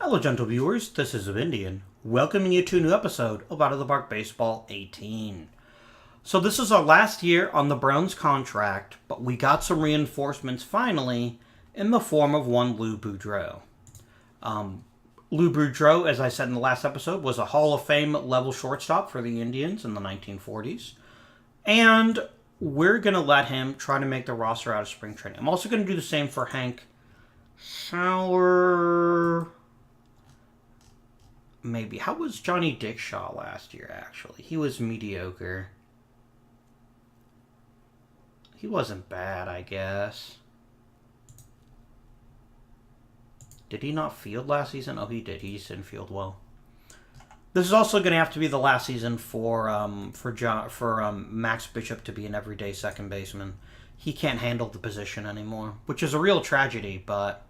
Hello, gentle viewers. This is Indian, welcoming you to a new episode of Out of the Park Baseball 18. So this is our last year on the Browns contract, but we got some reinforcements finally in the form of one Lou Boudreau. Lou Boudreau, as I said in the last episode, was a Hall of Fame level shortstop for the Indians in the 1940s. And we're going to let him try to make the roster out of spring training. I'm also going to do the same for Hank Sauer. Maybe. How was Johnny Dickshaw last year, actually? He was mediocre. He wasn't bad, I guess. Did he not field last season? Oh, he did. He just didn't field well. This is also going to have to be the last season for Max Bishop to be an everyday second baseman. He can't handle the position anymore, which is a real tragedy, but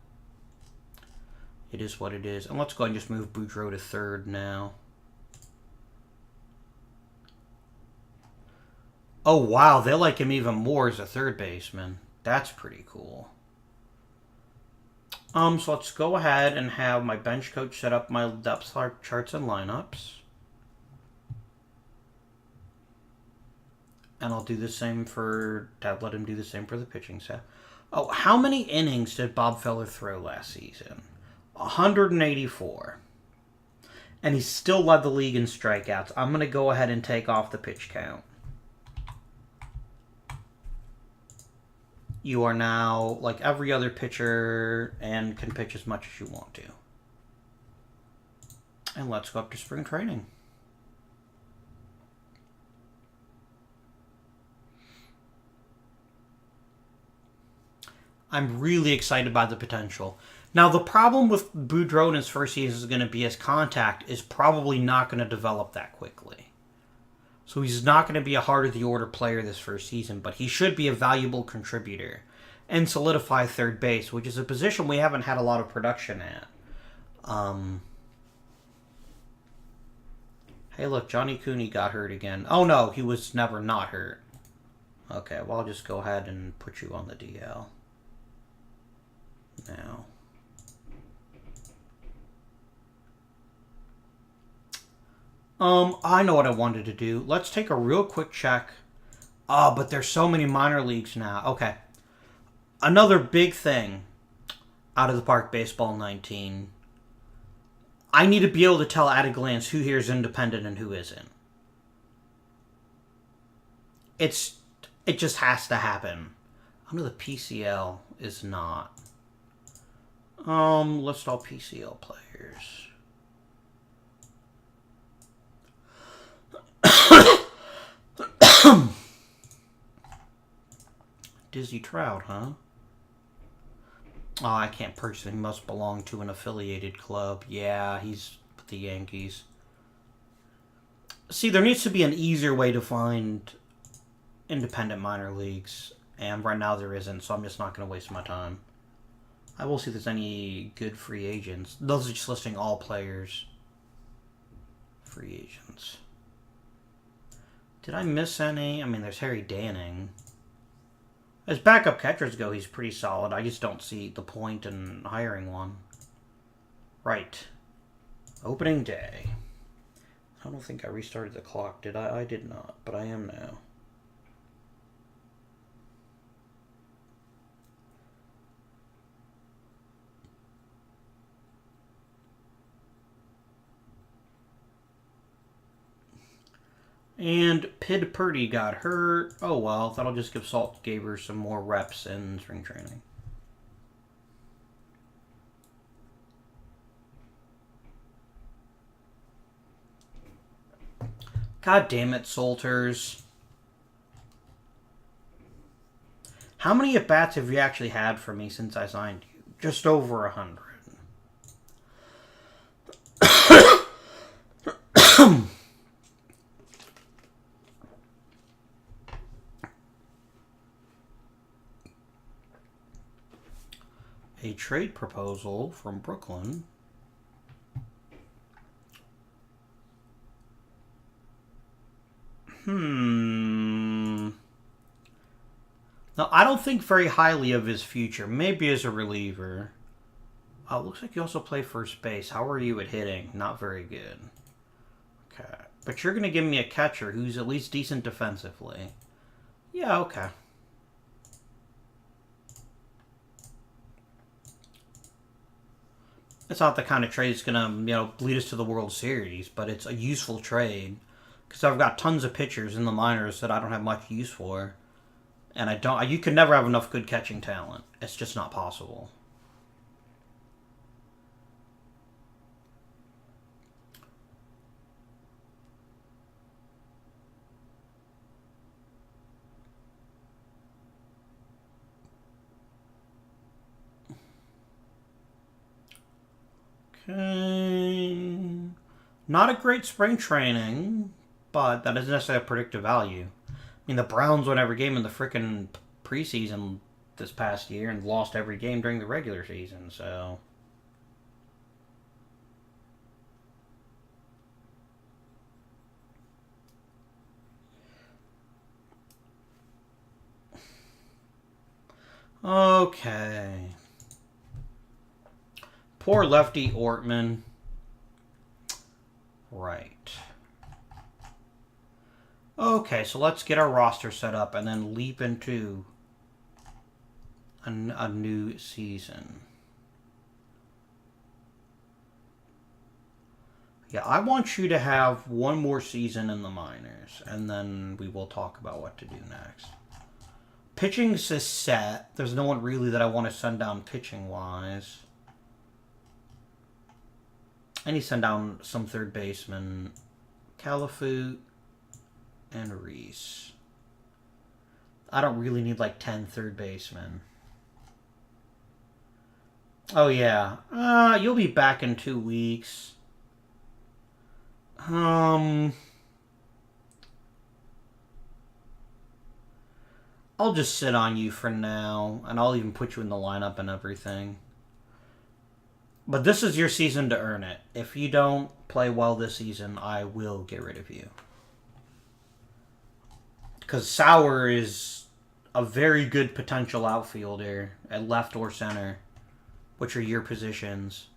it is what it is. And let's go ahead and just move Boudreau to third now. Oh, wow. They like him even more as a third baseman. That's pretty cool. So let's go ahead and have my bench coach set up my depth charts and lineups. And I'll do the same for... let him do the same for the pitching staff. Oh, how many innings did Bob Feller throw last season? 184. And he still led the league in strikeouts. I'm going to go ahead and take off the pitch count. You are now like every other pitcher and can pitch as much as you want to. And let's go up to spring training. I'm really excited by the potential. Now, the problem with Boudreau in his first season is going to be his contact is probably not going to develop that quickly. So he's not going to be a heart-of-the-order player this first season, but he should be a valuable contributor and solidify third base, which is a position we haven't had a lot of production at. Hey, look, Johnny Cooney got hurt again. Oh, no, he was never not hurt. Okay, well, I'll just go ahead and put you on the DL now. I know what I wanted to do. Let's take a real quick check. Oh, but there's so many minor leagues now. Okay. Another big thing out of the Park Baseball 19. I need to be able to tell at a glance who here is independent and who isn't. It just has to happen. I know the PCL is not. List all PCL players. Dizzy Trout, huh? Oh, I can't purchase him. He must belong to an affiliated club. Yeah, he's with the Yankees. See, there needs to be an easier way to find independent minor leagues. And right now there isn't, so I'm just not going to waste my time. I will see if there's any good free agents. Those are just listing all players. Free agents. Did I miss any? I mean, there's Harry Danning. As backup catchers go, he's pretty solid. I just don't see the point in hiring one. Right. Opening day. I don't think I restarted the clock, did I? I did not, but I am now. And Pid Purdy got hurt. Oh well, that'll just give Salt Gaber some more reps in spring training. God damn it, Salters. How many at-bats have you actually had for me since I signed you? Just over 100. A trade proposal from Brooklyn. Now, I don't think very highly of his future. Maybe as a reliever. Looks like you also play first base. How are you at hitting? Not very good. Okay. But you're going to give me a catcher who's at least decent defensively. Yeah, okay. It's not the kind of trade that's going to, lead us to the World Series, but it's a useful trade. Because I've got tons of pitchers in the minors that I don't have much use for. And you can never have enough good catching talent. It's just not possible. Okay. Not a great spring training, but that isn't necessarily a predictive value. I mean, the Browns won every game in the frickin' preseason this past year and lost every game during the regular season, so... Okay. Poor lefty Ortman. Right. Okay, so let's get our roster set up and then leap into a new season. Yeah, I want you to have one more season in the minors, and then we will talk about what to do next. Pitching's is set. There's no one really that I want to send down pitching-wise. I need to send down some third baseman. Califoot and Reese. I don't really need like 10 third basemen. Oh, yeah. You'll be back in 2 weeks. I'll just sit on you for now, and I'll even put you in the lineup and everything. But this is your season to earn it. If you don't play well this season, I will get rid of you. Because Sauer is a very good potential outfielder at left or center, which are your positions.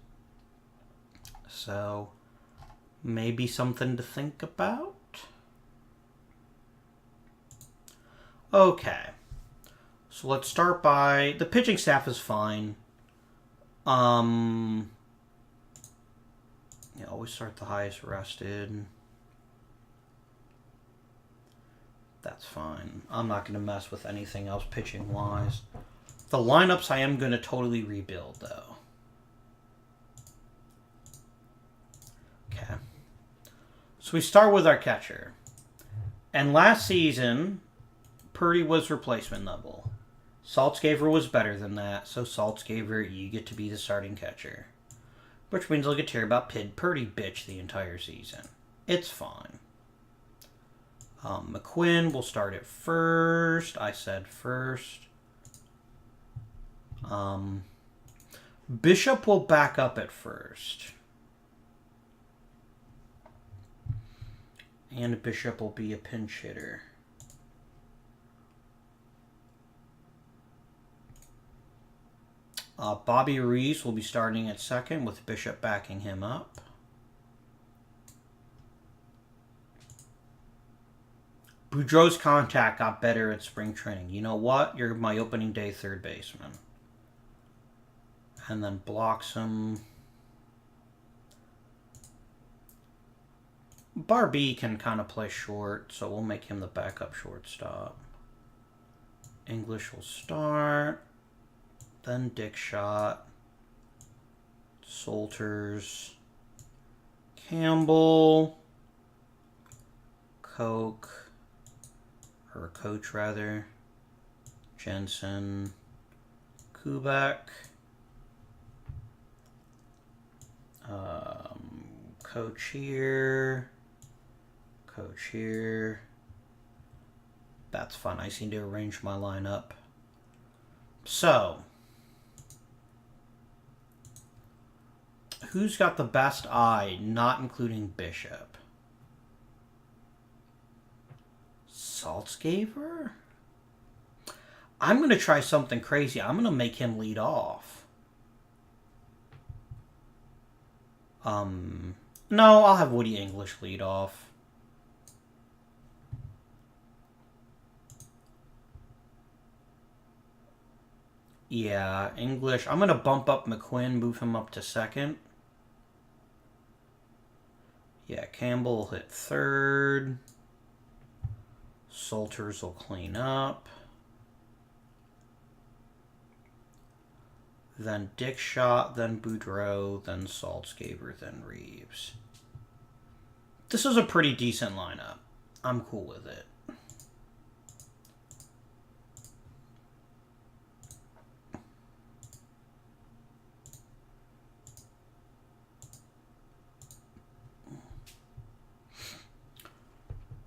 So, maybe something to think about. Okay. So let's start by... The pitching staff is fine. Yeah, always start the highest rested. That's fine. I'm not going to mess with anything else pitching-wise. The lineups I am going to totally rebuild, though. Okay. So we start with our catcher. And last season, Purdy was replacement level. Saltzgaver was better than that, so Saltzgaver, you get to be the starting catcher. Which means I'll get to hear about Purdy bitch the entire season. It's fine. McQuinn will start at first. I said first. Bishop will back up at first. And Bishop will be a pinch hitter. Bobby Reese will be starting at second with Bishop backing him up. Boudreau's contact got better at spring training. You know what? You're my opening day third baseman. And then Bloxham. Barbie can kind of play short, so we'll make him the backup shortstop. English will start. Then Dickshot. Solters. Campbell. Coach rather. Jensen. Kubek. Coach here. That's fun. I seem to arrange my lineup. So, who's got the best eye, not including Bishop? Saltzgaver? I'm going to try something crazy. I'm going to make him lead off. No, I'll have Woody English lead off. Yeah, English. I'm going to bump up McQuinn, move him up to second. Yeah, Campbell will hit third. Salters will clean up. Then Dickshot, then Boudreau, then Saltzgaber, then Reeves. This is a pretty decent lineup. I'm cool with it.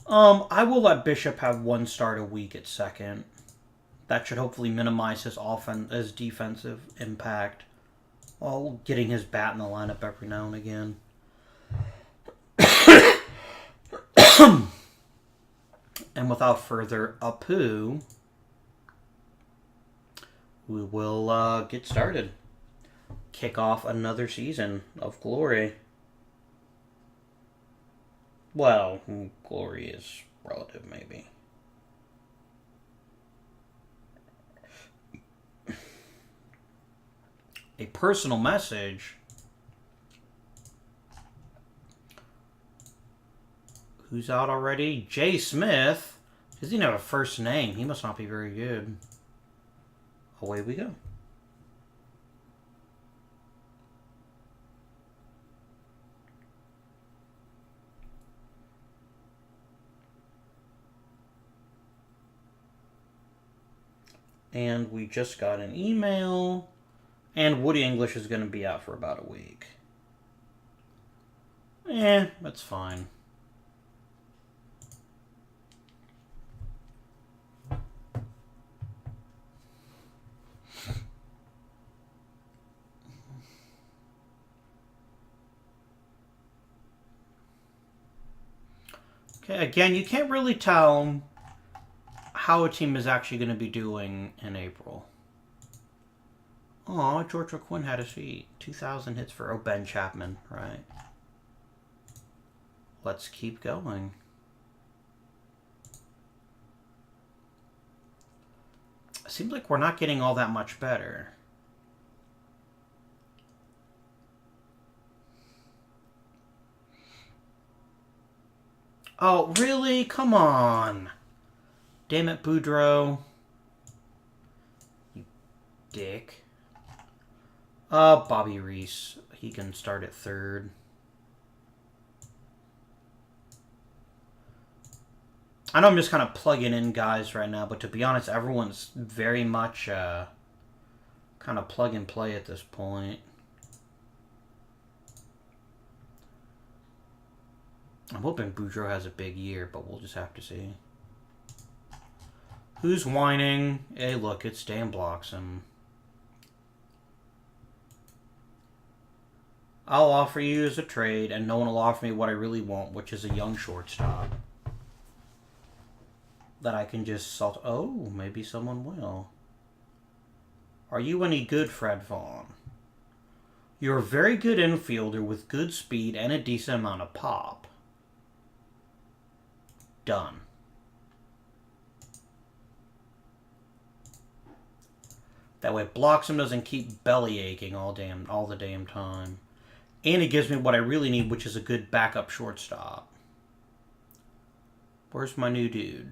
I will let Bishop have one start a week at second. That should hopefully minimize his defensive impact while getting his bat in the lineup every now and again. And without further ado, we will get started. Kick off another season of glory. Well, glory is relative, maybe. A personal message. Who's out already? Jay Smith. Doesn't even have a first name. He must not be very good. Away we go. And we just got an email. And Woody English is going to be out for about a week. That's fine. Okay, again, you can't really tell how a team is actually going to be doing in April. Oh, George McQuinn had a seat. 2,000 hits for Ben Chapman, right? Let's keep going. It seems like we're not getting all that much better. Oh, really? Come on. Damn it, Boudreau. You dick. Bobby Reese. He can start at third. I know I'm just kind of plugging in guys right now, but to be honest, everyone's very much kind of plug and play at this point. I'm hoping Boudreau has a big year, but we'll just have to see. Who's whining? Hey, look, it's Dan Bloxham. I'll offer you as a trade, and no one will offer me what I really want, which is a young shortstop. That I can just salt. Oh, maybe someone will. Are you any good, Fred Vaughn? You're a very good infielder with good speed and a decent amount of pop. Done. That way Bloxham doesn't keep belly aching all the damn time. And it gives me what I really need, which is a good backup shortstop. Where's my new dude?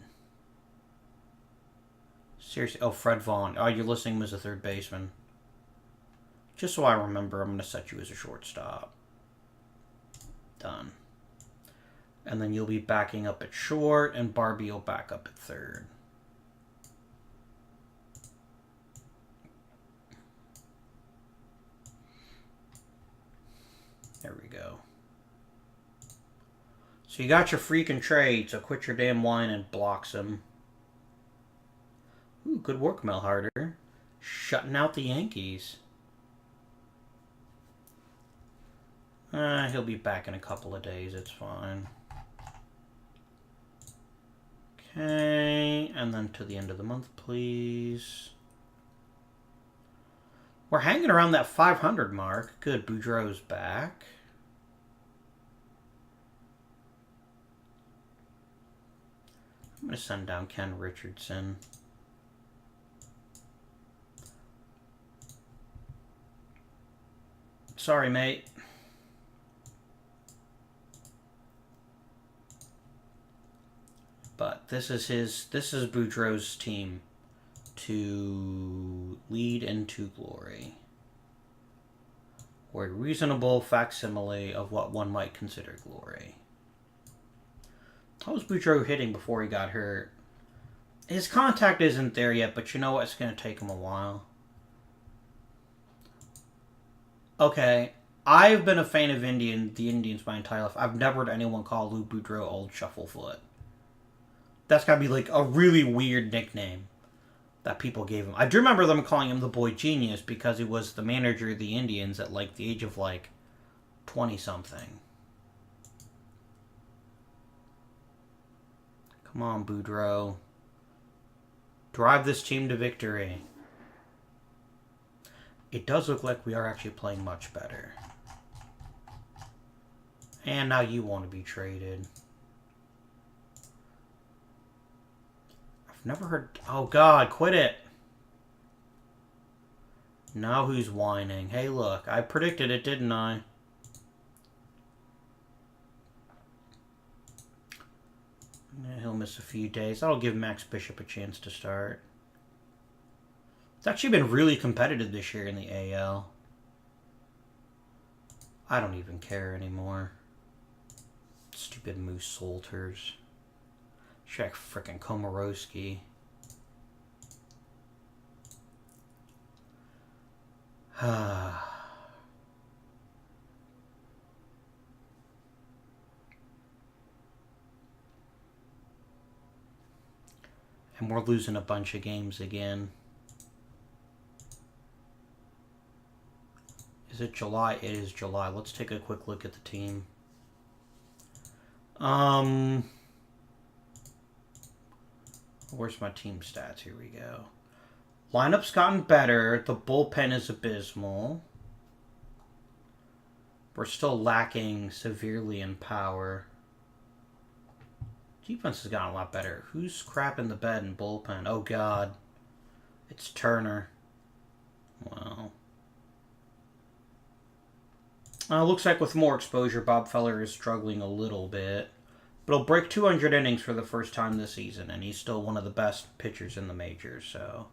Seriously. Oh, Fred Vaughn. Oh, you're listing him as a third baseman. Just so I remember, I'm going to set you as a shortstop. Done. And then you'll be backing up at short, and Barbie will back up at third. There we go. So you got your freaking trade, so quit your damn whine and Bloxham. Ooh, good work, Mel Harder. Shutting out the Yankees. He'll be back in a couple of days, it's fine. Okay, and then to the end of the month, please. We're hanging around that 500 mark. Good, Boudreau's back. I'm going to send down Ken Richardson. Sorry, mate. But this is Boudreau's team to lead into glory. Or a reasonable facsimile of what one might consider glory. How was Boudreau hitting before he got hurt? His contact isn't there yet, but you know what? It's going to take him a while. Okay, I've been a fan of the Indians my entire life. I've never heard anyone call Lou Boudreau Old Shufflefoot. That's got to be like a really weird nickname that people gave him. I do remember them calling him the Boy Genius because he was the manager of the Indians at like the age of like 20-something. Come on, Boudreau. Drive this team to victory. It does look like we are actually playing much better. And now you want to be traded. I've never heard... Oh, God, quit it. Now who's whining? Hey, look, I predicted it, didn't I? Yeah, he'll miss a few days. That'll give Max Bishop a chance to start. It's actually been really competitive this year in the AL. I don't even care anymore. Stupid Moose Solters. Check frickin' Komorowski. And we're losing a bunch of games again. Is it July? It is July. Let's take a quick look at the team. Where's my team stats? Here we go. Lineup's gotten better. The bullpen is abysmal. We're still lacking severely in power. Defense has gotten a lot better. Who's crapping the bed in bullpen? Oh, God. It's Turner. Wow. Looks like with more exposure, Bob Feller is struggling a little bit. But he'll break 200 innings for the first time this season, and he's still one of the best pitchers in the majors, so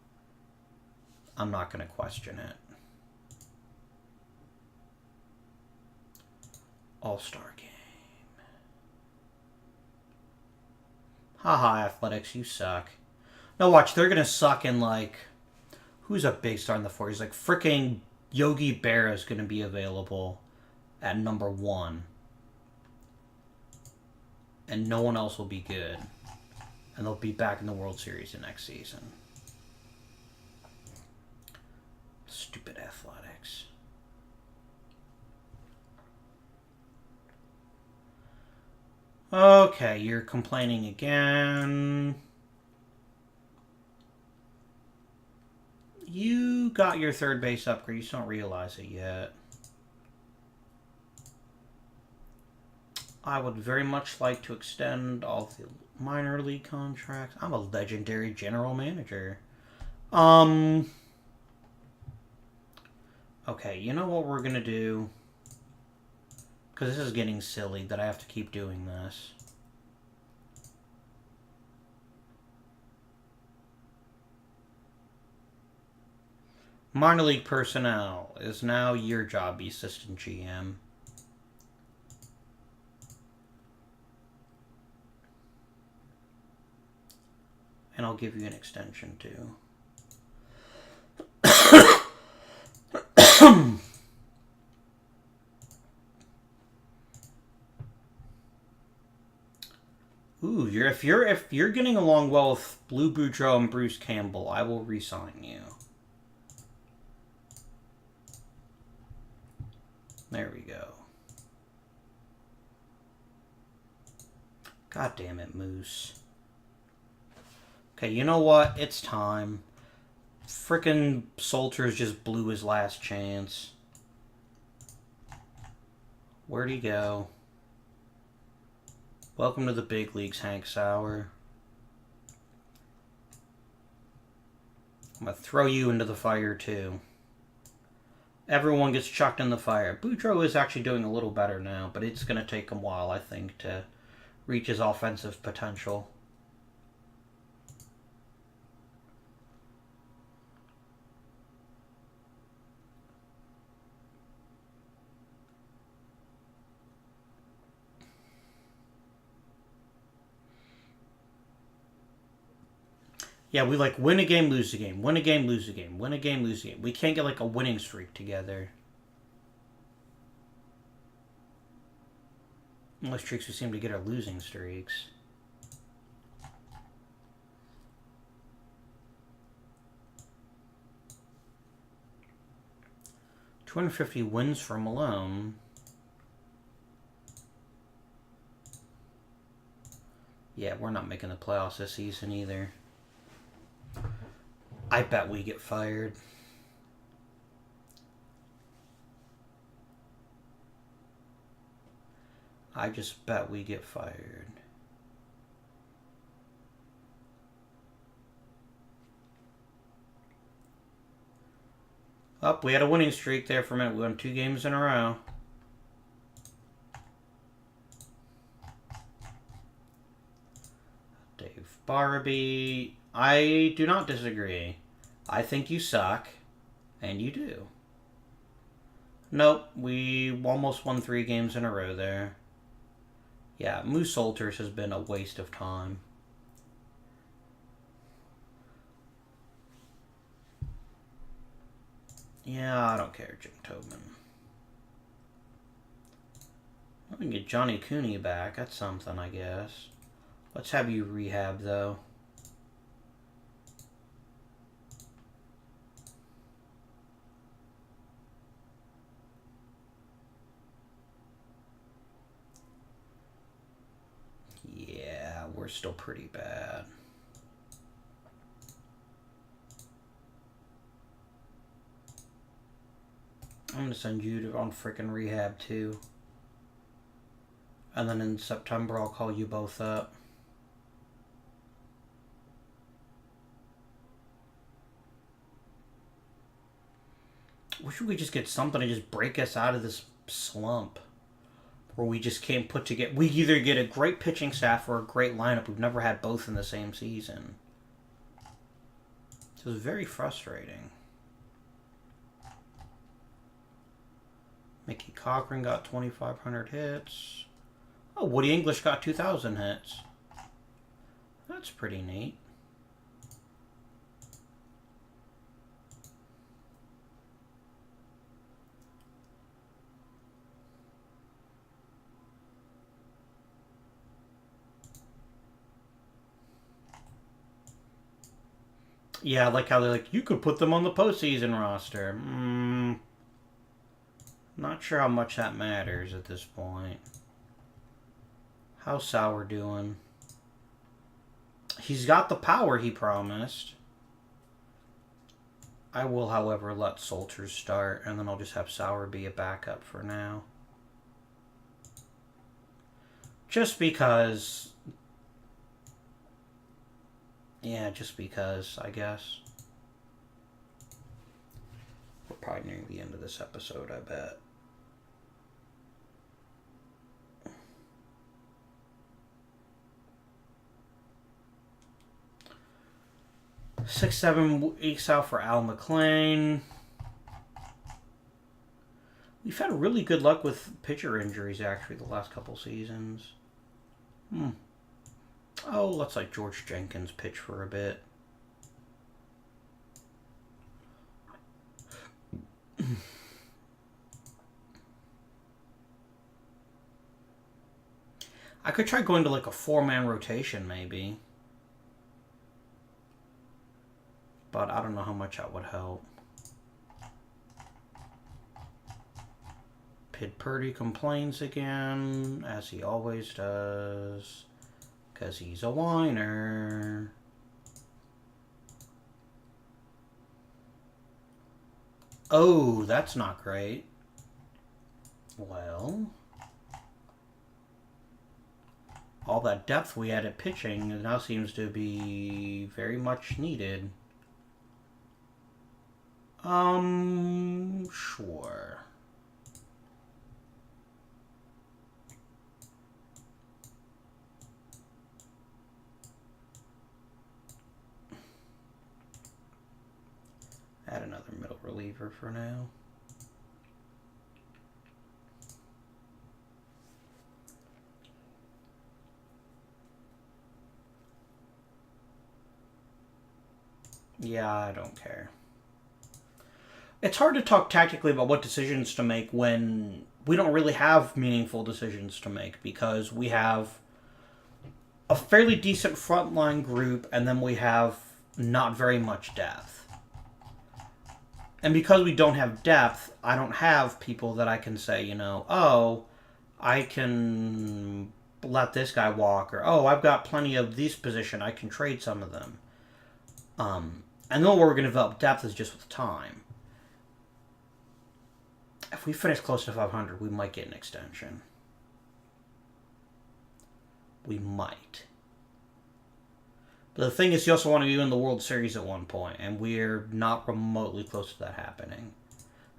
I'm not going to question it. All-Star game. Haha, Athletics, you suck. No, watch, they're going to suck in, like... Who's a big star in the 40s? Like, freaking Yogi Berra is going to be available at number 1. And no one else will be good. And they'll be back in the World Series the next season. Stupid Athletics. Okay, you're complaining again. You got your third base upgrade. You just don't realize it yet. I would very much like to extend all the minor league contracts. I'm a legendary general manager. Okay, you know what we're going to do? Because this is getting silly that I have to keep doing this. Minor league personnel is now your job, the assistant GM. And I'll give you an extension too. Ooh, if you're getting along well with Blue Boudreau and Bruce Campbell, I will re-sign you. There we go. God damn it, Moose. Okay, you know what? It's time. Frickin' Solters just blew his last chance. Where'd he go? Welcome to the big leagues, Hank Sauer. I'm going to throw you into the fire, too. Everyone gets chucked in the fire. Boudreaux is actually doing a little better now, but it's going to take him a while, I think, to reach his offensive potential. Yeah, we like win a game, lose a game, win a game, lose a game, win a game, lose a game. We can't get like a winning streak together. Only streaks we seem to get are losing streaks. $250 wins for Malone. Yeah, we're not making the playoffs this season either. I bet we get fired. I just bet we get fired. Oh, we had a winning streak there for a minute. We won 2 games in a row. Dave Barbie. I do not disagree. I think you suck. And you do. Nope. We almost won 3 games in a row there. Yeah, Moose Solters has been a waste of time. Yeah, I don't care, Jim Tobin. We can get Johnny Cooney back. That's something, I guess. Let's have you rehab, though. Yeah, we're still pretty bad. I'm going to send you on frickin' rehab, too. And then in September, I'll call you both up. Wish we could just get something to just break us out of this slump. Where we just can't put together... We either get a great pitching staff or a great lineup. We've never had both in the same season. So it's very frustrating. Mickey Cochran got 2,500 hits. Oh, Woody English got 2,000 hits. That's pretty neat. Yeah, I like how they're like, you could put them on the postseason roster. Not sure how much that matters at this point. How's Sauer doing? He's got the power he promised. I will, however, let Solters start, and then I'll just have Sauer be a backup for now. Just because... Yeah, just because, I guess. We're probably nearing the end of this episode, I bet. Six, 7 weeks out for Al McLean. We've had really good luck with pitcher injuries, actually, the last couple seasons. Oh, let's let George Jenkins pitch for a bit. I could try going to like a 4-man rotation, maybe. But I don't know how much that would help. Pid Purdy complains again, as he always does. Because he's a whiner. Oh, that's not great. Well... all that depth we had at pitching now seems to be very much needed. Sure. Add another middle reliever for now. Yeah, I don't care. It's hard to talk tactically about what decisions to make when we don't really have meaningful decisions to make because we have a fairly decent frontline group and then we have not very much depth. And because we don't have depth, I don't have people that I can say, you know, oh, I can let this guy walk, or oh, I've got plenty of this position, I can trade some of them. And then where we're going to develop depth is just with time. If we finish close to 500, we might get an extension. We might. But the thing is, you also want to be in the World Series at one point, and we're not remotely close to that happening.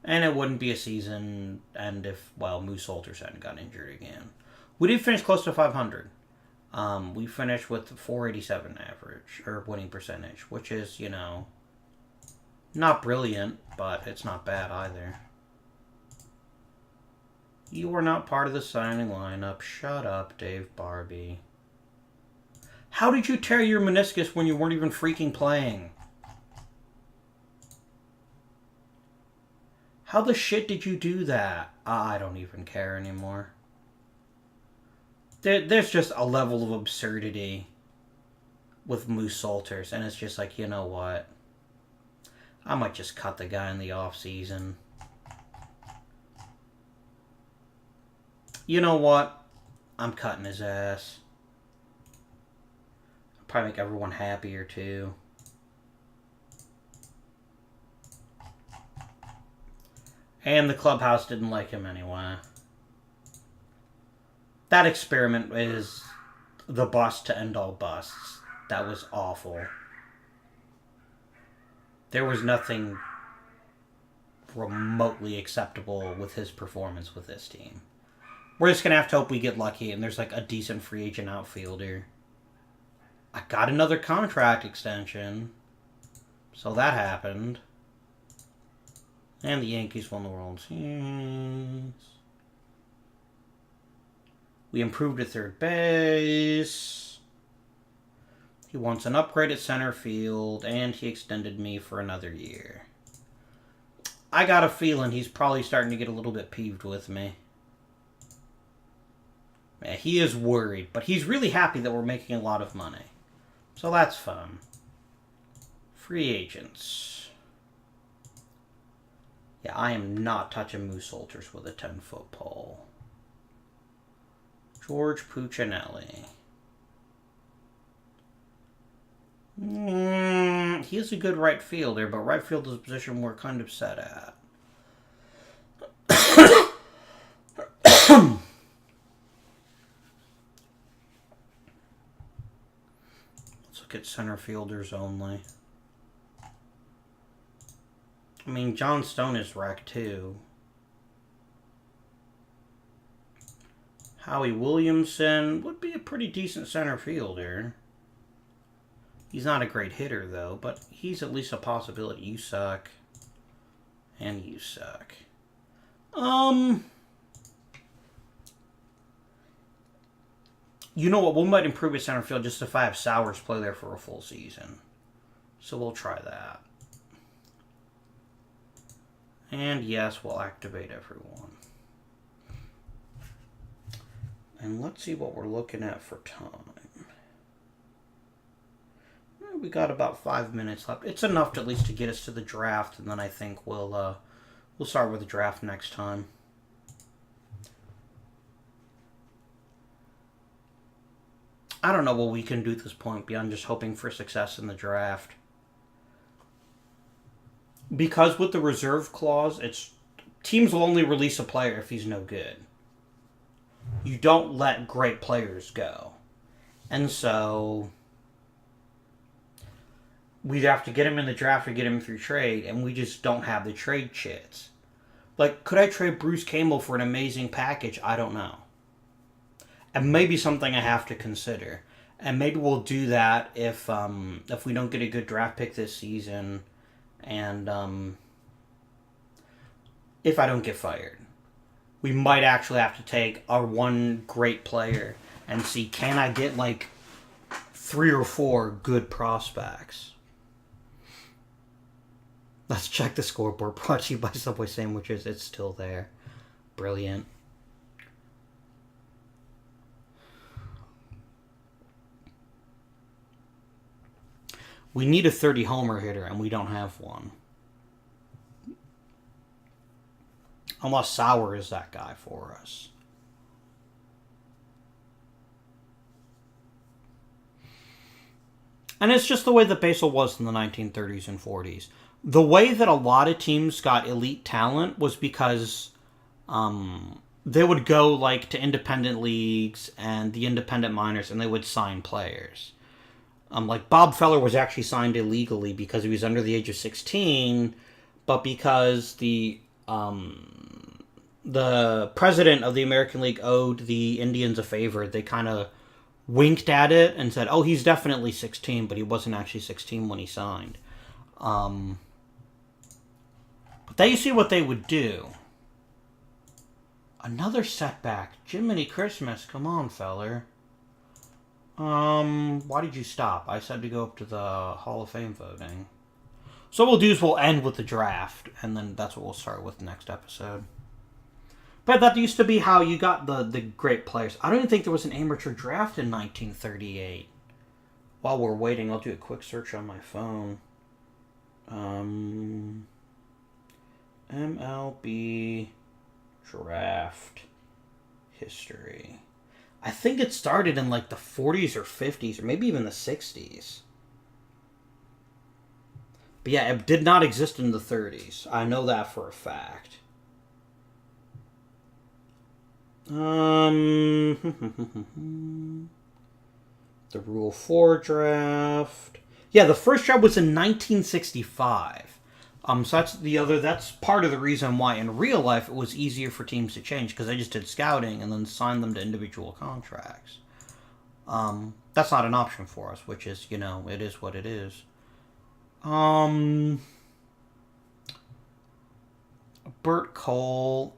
And it wouldn't be a season, and if, well, Moose Solters hadn't got injured again. We did finish close to 500. We finished with 487 average, or winning percentage, which is, you know, not brilliant, but it's not bad either. You were not part of the signing lineup. Shut up, Dave Barbie. How did you tear your meniscus when you weren't even freaking playing? How the shit did you do that? I don't even care anymore. There's just a level of absurdity with Moose Solters, and it's just like, you know what? I might just cut the guy in the off-season. You know what? I'm cutting his ass. I'll probably make everyone happier, too. And the clubhouse didn't like him anyway. That experiment is the bust to end all busts. That was awful. There was nothing remotely acceptable with his performance with this team. We're just going to have to hope we get lucky and there's like a decent free agent outfielder. I got another contract extension. So that happened. And the Yankees won the World Series. We improved at third base. He wants an upgrade at center field, and he extended me for another year. I got a feeling he's probably starting to get a little bit peeved with me. Yeah, he is worried, but he's really happy that we're making a lot of money. So that's fun. Free agents. Yeah, I am not touching Moose Solters with a 10-foot pole. George Puccinelli. He is a good right fielder, but right field is a position we're kind of set at. Let's look at center fielders only. I mean, John Stone is rack too. Howie Williamson would be a pretty decent center fielder. He's not a great hitter, though, but he's at least a possibility. You suck. And you suck. You know what? We might improve at center field just if I have Sowers play there for a full season. So we'll try that. And yes, we'll activate everyone. And let's see what we're looking at for time. We got about 5 minutes left. It's enough to at least to get us to the draft, and then I think we'll start with the draft next time. I don't know what we can do at this point beyond just hoping for success in the draft. Because with the reserve clause, teams will only release a player if he's no good. You don't let great players go. And so we'd have to get him in the draft or get him through trade, and we just don't have the trade chits. Like, could I trade Bruce Campbell for an amazing package? I don't know. And maybe something I have to consider. And maybe we'll do that if we don't get a good draft pick this season, and if I don't get fired. We might actually have to take our one great player and see, can I get like 3 or 4 good prospects? Let's check the scoreboard. Brought to you by Subway Sandwiches. It's still there. Brilliant. We need a 30 homer hitter, and we don't have one. Unless Sauer is that guy for us. And it's just the way that baseball was in the 1930s and 40s. The way that a lot of teams got elite talent was because they would go like to independent leagues and the independent minors, and they would sign players. Like Bob Feller was actually signed illegally because he was under the age of 16, but because the president of the American League owed the Indians a favor, they kind of winked at it and said, oh, he's definitely 16, but he wasn't actually 16 when he signed. But there you see what they would do. Another setback. Jiminy Christmas. Come on, feller. Why did you stop? I said to go up to the Hall of Fame voting. So what we'll do is we'll end with the draft, and then that's what we'll start with next episode. But that used to be how you got the great players. I don't even think there was an amateur draft in 1938. While we're waiting, I'll do a quick search on my phone. MLB draft history. I think it started in like the 40s or 50s, or maybe even the 60s. But yeah, it did not exist in the 30s. I know that for a fact. The Rule 4 draft. Yeah, the first draft was in 1965. So that's part of the reason why in real life it was easier for teams to change, because they just did scouting and then signed them to individual contracts. That's not an option for us, which is, it is what it is. Bert Cole,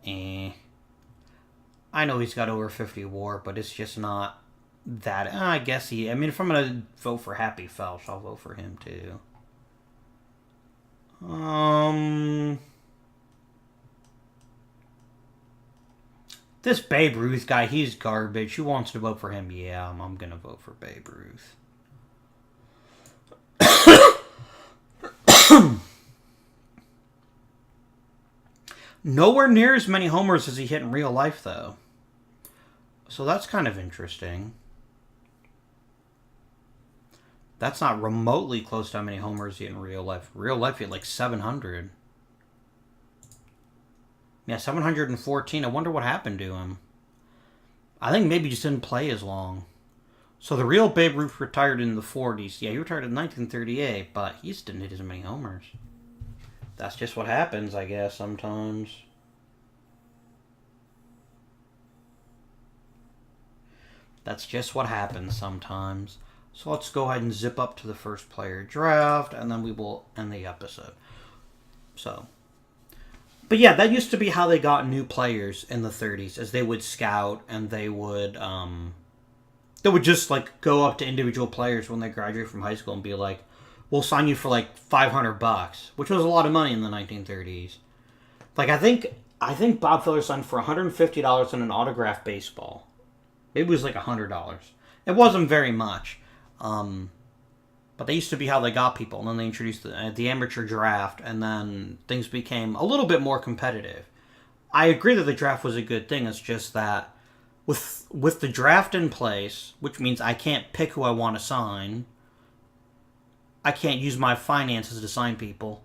I know he's got over 50 WAR, but it's just not that. I guess if I'm going to vote for Happy Felsch, I'll vote for him too. This Babe Ruth guy, he's garbage. Who wants to vote for him? Yeah, I'm going to vote for Babe Ruth. Nowhere near as many homers as he hit in real life, though. So that's kind of interesting. That's not remotely close to how many homers he hit in real life. Real life, he had like 700. Yeah, 714. I wonder what happened to him. I think maybe he just didn't play as long. So the real Babe Ruth retired in the 40s. Yeah, he retired in 1938, but he just didn't hit as many homers. That's just what happens, I guess, sometimes. That's just what happens sometimes. So let's go ahead and zip up to the first player draft, and then we will end the episode. But yeah, that used to be how they got new players in the 30s, as they would scout, and they would just like go up to individual players when they graduate from high school and be like, we'll sign you for like $500, which was a lot of money in the 1930s. Like, I think Bob Feller signed for $150 in an autographed baseball. Maybe it was like $100. It wasn't very much. But that used to be how they got people. And then they introduced the amateur draft, and then things became a little bit more competitive. I agree that the draft was a good thing. It's just that with the draft in place, which means I can't pick who I want to sign, I can't use my finances to sign people,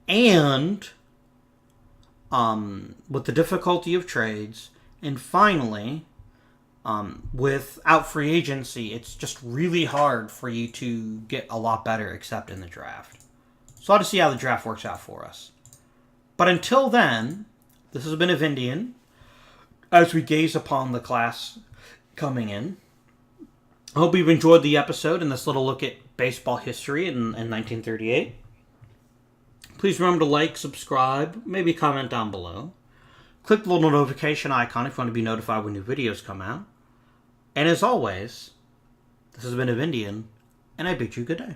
and with the difficulty of trades, and finally, Without free agency, it's just really hard for you to get a lot better except in the draft. So I'll have to see how the draft works out for us. But until then, this has been Avindian as we gaze upon the class coming in. I hope you've enjoyed the episode and this little look at baseball history in 1938. Please remember to like, subscribe, maybe comment down below. Click the little notification icon if you want to be notified when new videos come out. And as always, this has been Avindian, and I bid you good day.